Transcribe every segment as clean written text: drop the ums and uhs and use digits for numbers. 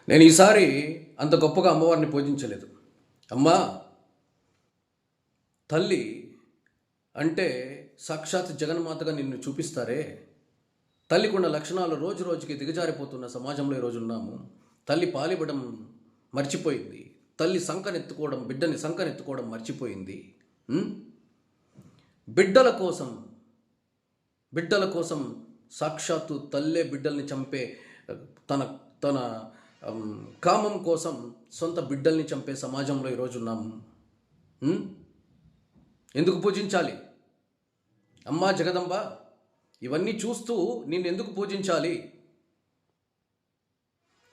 నేను ఈసారి అంత గొప్పగా అమ్మవారిని పూజించలేదు. అమ్మా, తల్లి అంటే సాక్షాత్ జగన్మాతగా నిన్ను చూపిస్తారే. తల్లికున్న లక్షణాలు రోజు రోజుకి దిగజారిపోతున్న సమాజంలో ఈరోజు ఉన్నాము. తల్లి పాలివ్వడం మర్చిపోయింది. తల్లి సంకనెత్తుకోవడం, బిడ్డని సంకనెత్తుకోవడం మర్చిపోయింది. బిడ్డల కోసం సాక్షాత్తు తల్లే బిడ్డల్ని చంపే తన తన కామం కోసం సొంత బిడ్డల్ని చంపే సమాజంలో ఈరోజు ఉన్నాము. ఎందుకు పూజించాలి? అమ్మా జగదంబ, ఇవన్నీ చూస్తూ నిన్ను ఎందుకు పూజించాలి?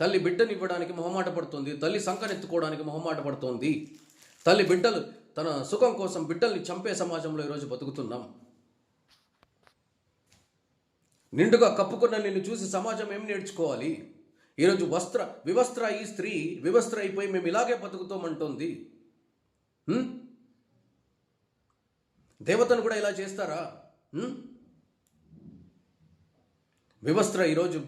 తల్లి బిడ్డని ఇవ్వడానికి మొహమాట పడుతుంది. తల్లి సంకనెత్తుకోవడానికి మొహమాట పడుతోంది. తల్లి బిడ్డలు తన సుఖం కోసం బిడ్డల్ని చంపే సమాజంలో ఈరోజు బతుకుతున్నాం. నిండుగా కప్పుకున్న నిన్ను చూసి సమాజం ఏం నేర్చుకోవాలి? ఈరోజు వివస్త్ర ఈ స్త్రీ వివస్త్ర అయిపోయి మేము ఇలాగే బతుకుతామంటోంది. దేవతను కూడా ఇలా చేస్తారా? వివస్త్ర ఈరోజు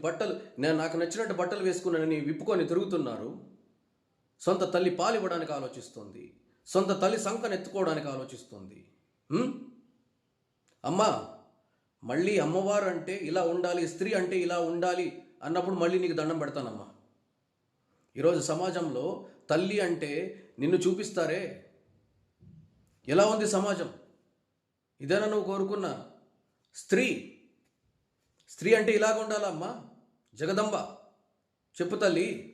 నాకు నచ్చినట్టు బట్టలు వేసుకున్నానని విప్పుకొని తిరుగుతున్నారు. సొంత తల్లి పాలివ్వడానికి ఆలోచిస్తుంది. సొంత తల్లి సంకనెత్తుకోవడానికి ఆలోచిస్తుంది. అమ్మా, మళ్ళీ అమ్మవారు అంటే ఇలా ఉండాలి, స్త్రీ అంటే ఇలా ఉండాలి అన్నప్పుడు మళ్ళీ నీకు దండం పెడతానమ్మా. ఈరోజు సమాజంలో తల్లి అంటే నిన్ను చూపిస్తారే. ఎలా ఉంది సమాజం? ఇదేనా నువ్వు కోరుకున్న స్త్రీ అంటే ఇలాగ ఉండాలమ్మా? జగదంబ చెప్పు తల్లి.